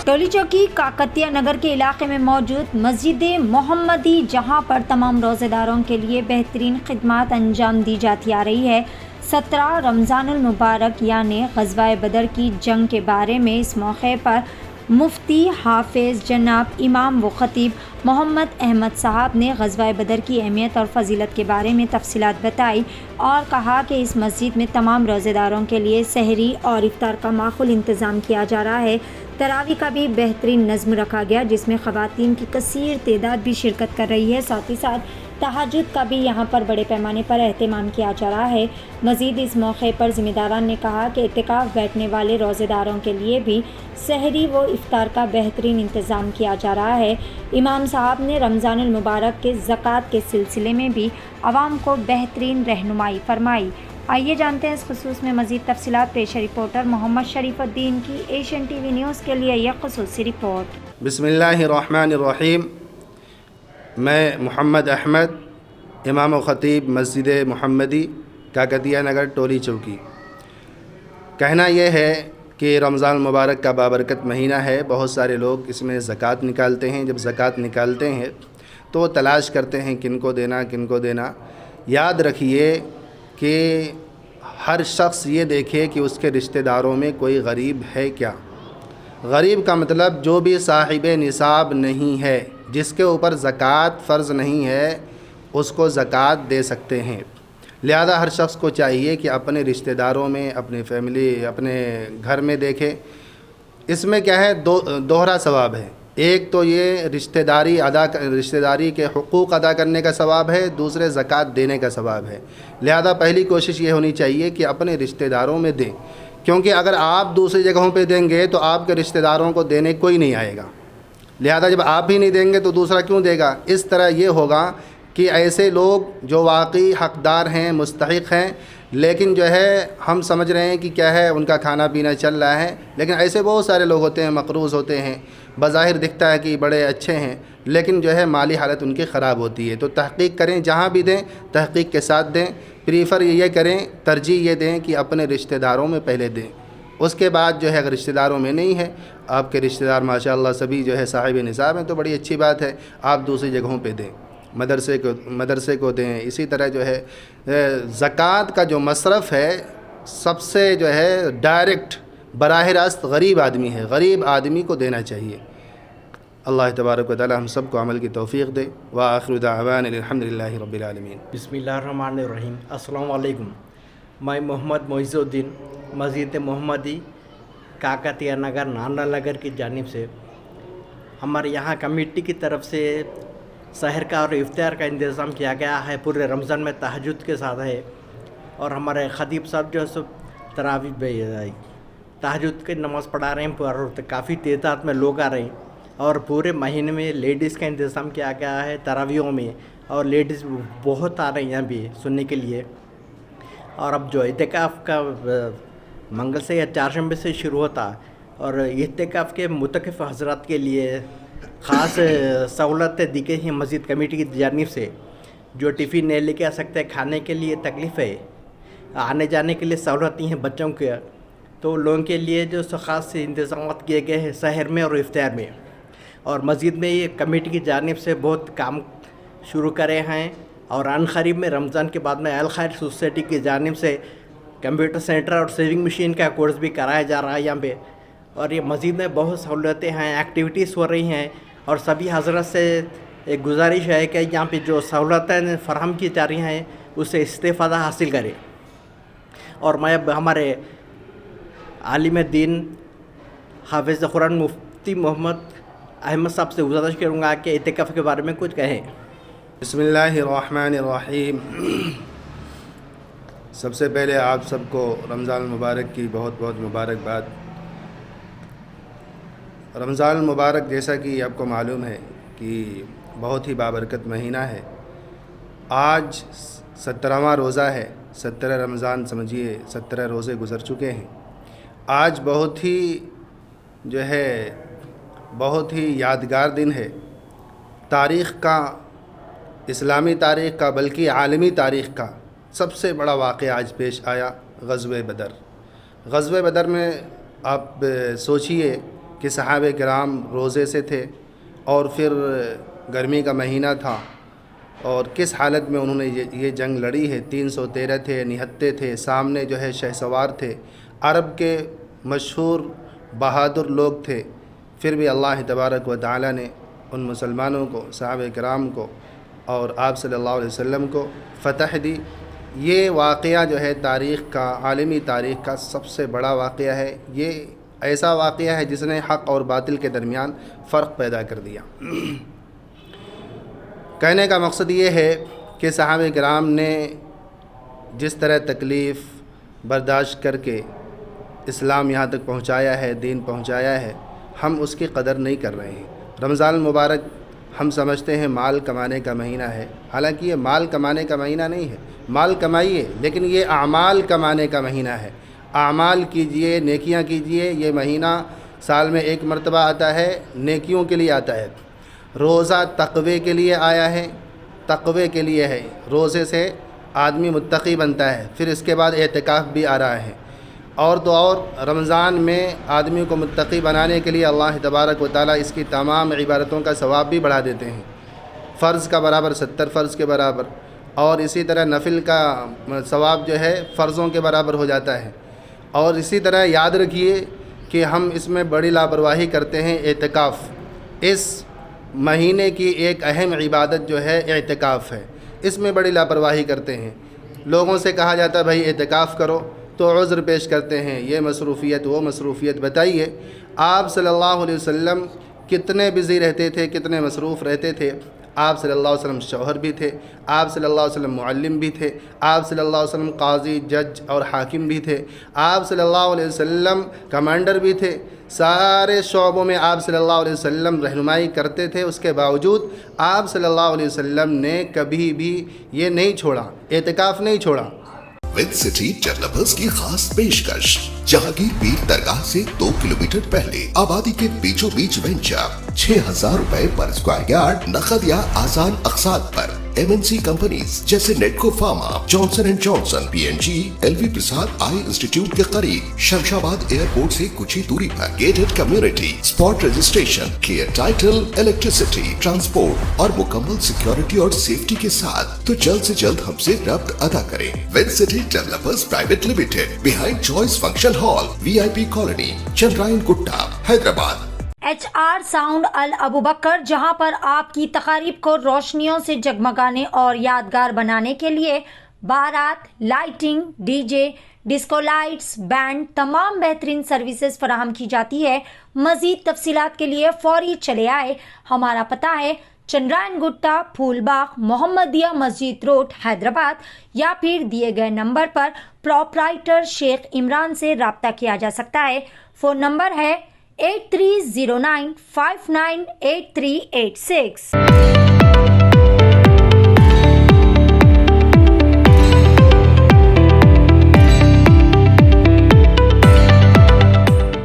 टोली चौकी काकतिया नगर के इलाके में मौजूद मस्जिद मोहम्मदी, जहां पर तमाम रोज़ेदारों के लिए बेहतरीन खिदमत अंजाम दी जाती आ रही है। 17 रमज़ानुल मुबारक यानी ग़ज़वा बदर की जंग के बारे में इस मौके पर मुफ्ती हाफिज़ जनाब इमाम व ख़तीब मोहम्मद अहमद साहब ने ग़ज़वा बदर की अहमियत और फ़जीलत के बारे में तफसीलात बताई और कहा कि इस मस्जिद में तमाम रोज़ेदारों के लिए सहरी और इफ्तार का माक़ूल इंतज़ाम किया जा रहा है। तरावी का भी बेहतरीन नज़्म रखा गया, जिसमें ख़वातीन की कसीर तादाद भी शिरकत कर रही है। साथ ही साथ तहज्जुद का भी यहाँ पर बड़े पैमाने पर अहतमाम किया जा रहा है। मज़ीद इस मौके पर ज़िम्मेदारान ने कहा कि इत्तिकाफ़ बैठने वाले रोज़ेदारों के लिए भी सहरी व इफ्तार का बेहतरीन इंतज़ाम किया जा रहा है। इमाम साहब ने रमज़ानुल मुबारक के ज़कात के सिलसिले में भी आवाम को बेहतरीन रहनुमाई फरमाई। आइए जानते हैं इस खुसूस में मज़ीद तफसीलात। पेश रिपोर्टर मोहम्मद शरीफुद्दीन की एशियन टीवी न्यूज़ के लिए यह खुसूसी रिपोर्ट। बिस्मिल्लाहिर्रहमानिर्रहीम। मैं मोहम्मद अहमद, इमाम व ख़तीब मस्जिद मोहम्मदी, काकतिया नगर, टोली चौकी। कहना यह है कि रमज़ान मुबारक का बाबरकत महीना है। बहुत सारे लोग इसमें ज़कात निकालते हैं। जब ज़कात निकालते हैं तो वो तलाश करते हैं किनको देना, किनको देना। याद रखिए कि हर शख्स ये देखे कि उसके रिश्तेदारों में कोई गरीब है क्या। गरीब का मतलब जो भी साहिब निसाब नहीं है, जिसके ऊपर ज़कात फ़र्ज़ नहीं है, उसको ज़कात दे सकते हैं। लिहाजा हर शख्स को चाहिए कि अपने रिश्तेदारों में, अपनी फैमिली, अपने घर में देखे। इसमें क्या है, दोहरा सवाब है। एक तो ये रिश्तेदारी के हुकूक़ अदा करने का सवाब है, दूसरे ज़कात देने का सवाब है। लिहाजा पहली कोशिश ये होनी चाहिए कि अपने रिश्तेदारों में दें, क्योंकि अगर आप दूसरी जगहों पे देंगे तो आपके रिश्तेदारों को देने कोई नहीं आएगा। लिहाजा जब आप ही नहीं देंगे तो दूसरा क्यों देगा। इस तरह ये होगा कि ऐसे लोग जो वाकई हक़दार हैं, मुस्तहिक़ हैं, लेकिन जो है हम समझ रहे हैं कि क्या है, उनका खाना पीना चल रहा है, लेकिन ऐसे बहुत सारे लोग होते हैं, मक़रूज़ होते हैं, बज़ाहिर दिखता है कि बड़े अच्छे हैं, लेकिन जो है माली हालत उनकी ख़राब होती है। तो तहक़ीक़ करें, जहाँ भी दें तहक़ीक़ के साथ दें। प्रीफ़र ये करें, तरजीह ये दें कि अपने रिश्तेदारों में पहले दें। उसके बाद जो है अगर रिश्तेदारों में नहीं है, आपके रिश्तेदार माशाअल्लाह सभी जो है साहिब निसाब हैं, तो बड़ी अच्छी बात है, आप दूसरी जगहों पे दें, मदरसे को दें। इसी तरह जो है ज़कात का जो मसरफ़ है, सबसे जो है डायरेक्ट बराह रास्त गरीब आदमी है, गरीब आदमी को देना चाहिए। अल्लाह तबारक व तआला हम सब को अमल की तौफ़ीक़ दे। व आखिरु दाअवाना अल्हम्दुलिल्लाहि रब्बिल आलमीन। बिस्मिल्लाहिर्रहमानिर्रहीम। अस्सलामु अलैकुम। मैं मोहम्मद मोइज़ुद्दीन मस्जिद मोहम्मदी, काकतिया नगर, नाना नगर की जानिब से हमारे यहाँ कमेटी की तरफ से सहर का और इफ्तार का इंतज़ाम किया गया है। पूरे रमज़ान में तहज्जुद के साथ है, और हमारे ख़तीब साहब जो है सो तरावी तहज्जुद की नमाज़ पढ़ा रहे हैं, और काफ़ी तादाद में लोग आ रहे हैं। और पूरे महीने में लेडीज़ का इंतज़ाम किया गया है तरावियों में, और लेडीज़ बहुत आ रही हैं यहाँ भी सुनने के लिए। और अब जो इत्तिकाफ़ का मंगल से या चारशंबे से शुरू होता, और इत्तिकाफ़ के मुतकिफ़ हज़रात के लिए ख़ास सहूलतें दी गई हैं मस्जिद कमेटी की जानिब से। जो टिफ़िन नहीं लेके आ सकते, खाने के लिए तकलीफ़ है, आने जाने के लिए सहूलतें हैं बच्चों के, तो लोगों के लिए जो ख़ास इंतज़ाम किए गए हैं सहर में और इफ्तार में। और मस्जिद में ये कमेटी की जानिब से बहुत काम शुरू करे हैं, और अन क़रीब में रमज़ान के बाद में अल खैर सोसाइटी की जानिब से कंप्यूटर सेंटर और सेविंग मशीन का कोर्स भी कराया जा रहा है यहाँ पे। और ये मस्जिद में बहुत सहूलतें हैं, एक्टिविटीज़ हो रही हैं, और सभी हज़रत से एक गुजारिश है कि यहाँ पे जो सहूलतें फ़राहम की जा रही हैं उससे इस्तेफ़ादा हासिल करें। और मैं अब हमारे आलिम दीन हाफिज़ कुरान मुफ्ती मोहम्मद अहमद साहब से गुजारिश करूँगा कि इत्तिकाफ़ के बारे में कुछ कहें। बिस्मिल्लाहिर्रहमानिर्रहीम। सबसे पहले आप सबको रमज़ान मुबारक की बहुत बहुत मुबारकबाद। रमज़ान मुबारक जैसा कि आपको मालूम है कि बहुत ही बाबरकत महीना है। आज 17वां रोज़ा है। 17 रमज़ान समझिए, 17 रोज़े गुज़र चुके हैं। आज बहुत ही यादगार दिन है। तारीख़ का, इस्लामी तारीख़ का, बल्कि आलमी तारीख़ का सबसे बड़ा वाक़या आज पेश आया, ग़ज़वे बदर। ग़ज़वे बदर में आप सोचिए کہ صحابہ کرام روزے سے تھے اور پھر گرمی کا مہینہ تھا اور کس حالت میں انہوں نے یہ جنگ لڑی ہے. 313 تھے، نہتے تھے، سامنے جو ہے شہسوار تھے، عرب کے مشہور بہادر لوگ تھے. پھر بھی اللہ تبارک و تعالی نے ان مسلمانوں کو، صحابہ کرام کو اور آپ صلی اللہ علیہ وسلم کو فتح دی. یہ واقعہ جو ہے تاریخ کا، عالمی تاریخ کا سب سے بڑا واقعہ ہے. یہ ایسا واقعہ ہے جس نے حق اور باطل کے درمیان فرق پیدا کر دیا. کہنے کا مقصد یہ ہے کہ صحابہ کرام نے جس طرح تکلیف برداشت کر کے اسلام یہاں تک پہنچایا ہے، دین پہنچایا ہے، ہم اس کی قدر نہیں کر رہے ہیں. رمضان المبارک ہم سمجھتے ہیں مال کمانے کا مہینہ ہے، حالانکہ یہ مال کمانے کا مہینہ نہیں ہے. مال کمائیے لیکن یہ اعمال کمانے کا مہینہ ہے. اعمال کیجئے، نیکیاں کیجئے. یہ مہینہ سال میں ایک مرتبہ آتا ہے، نیکیوں کے لیے آتا ہے. روزہ تقوی کے لیے آیا ہے، تقوی کے لیے ہے. روزے سے آدمی متقی بنتا ہے. پھر اس کے بعد اعتکاف بھی آ رہا ہے. اور تو اور رمضان میں آدمی کو متقی بنانے کے لیے اللہ تبارک و تعالیٰ اس کی تمام عبادتوں کا ثواب بھی بڑھا دیتے ہیں. فرض کا برابر 70 فرض کے برابر، اور اسی طرح نفل کا ثواب جو ہے فرضوں کے برابر ہو جاتا ہے. اور اسی طرح یاد رکھیے کہ ہم اس میں بڑی لاپرواہی کرتے ہیں. اعتکاف، اس مہینے کی ایک اہم عبادت جو ہے اعتکاف ہے، اس میں بڑی لاپرواہی کرتے ہیں. لوگوں سے کہا جاتا ہے بھائی اعتکاف کرو تو عذر پیش کرتے ہیں، یہ مصروفیت وہ مصروفیت. بتائیے آپ صلی اللہ علیہ وسلم کتنے بزی رہتے تھے، کتنے مصروف رہتے تھے. آپ صلی اللہ علیہ وسلم شوہر بھی تھے، آپ صلی اللہ علیہ وسلم معلم بھی تھے، آپ صلی اللہ علیہ وسلم قاضی، جج اور حاکم بھی تھے، آپ صلی اللہ علیہ وسلم کمانڈر بھی تھے. سارے شعبوں میں آپ صلی اللہ علیہ وسلم رہنمائی کرتے تھے. اس کے باوجود آپ صلی اللہ علیہ وسلم نے کبھی بھی یہ نہیں چھوڑا، اعتکاف نہیں چھوڑا. ود سٹی ڈیولپرز کی خاص پیشکش، جہانگیر پیر درگاہ سے 2 کلومیٹر پہلے آبادی کے بیچوں بیچ وینچر. 6,000 روپے پر اسکوائر یارڈ، نقد یا آسان اقساط پر. MNC کمپنیز جیسے Natco pharma, Johnson and Johnson, PNG، LV Prasad eye institute کے قریب، شمشاباد ایئرپورٹ سے کچھ ہی دوری پر. Gated community, spot registration, clear title, electricity, transport اور مکمل سیکیورٹی اور سیفٹی کے ساتھ. تو جلد سے جلد ہم سے رابطہ ادا کریں. With city developers private limited, behind choice function hall, VIP colony, Chandrayangutta, Hyderabad. HR sound Abubakar, جہاں پر آپ کی تقاریب کو روشنیوں سے جگمگانے اور یادگار بنانے کے لیے بارات، lighting, DJ، disco lights, band, تمام بہترین سروسز فراہم کی جاتی ہے. مزید تفصیلات کے لیے فوری چلے آئے. ہمارا پتہ ہے چندرائن گٹا، پھول باغ، محمدیہ مسجد روڈ، حیدرآباد، یا پھر دیے گئے نمبر پر پروپرائٹر شیخ عمران سے رابطہ کیا جا سکتا ہے. فون نمبر ہے 8309598386.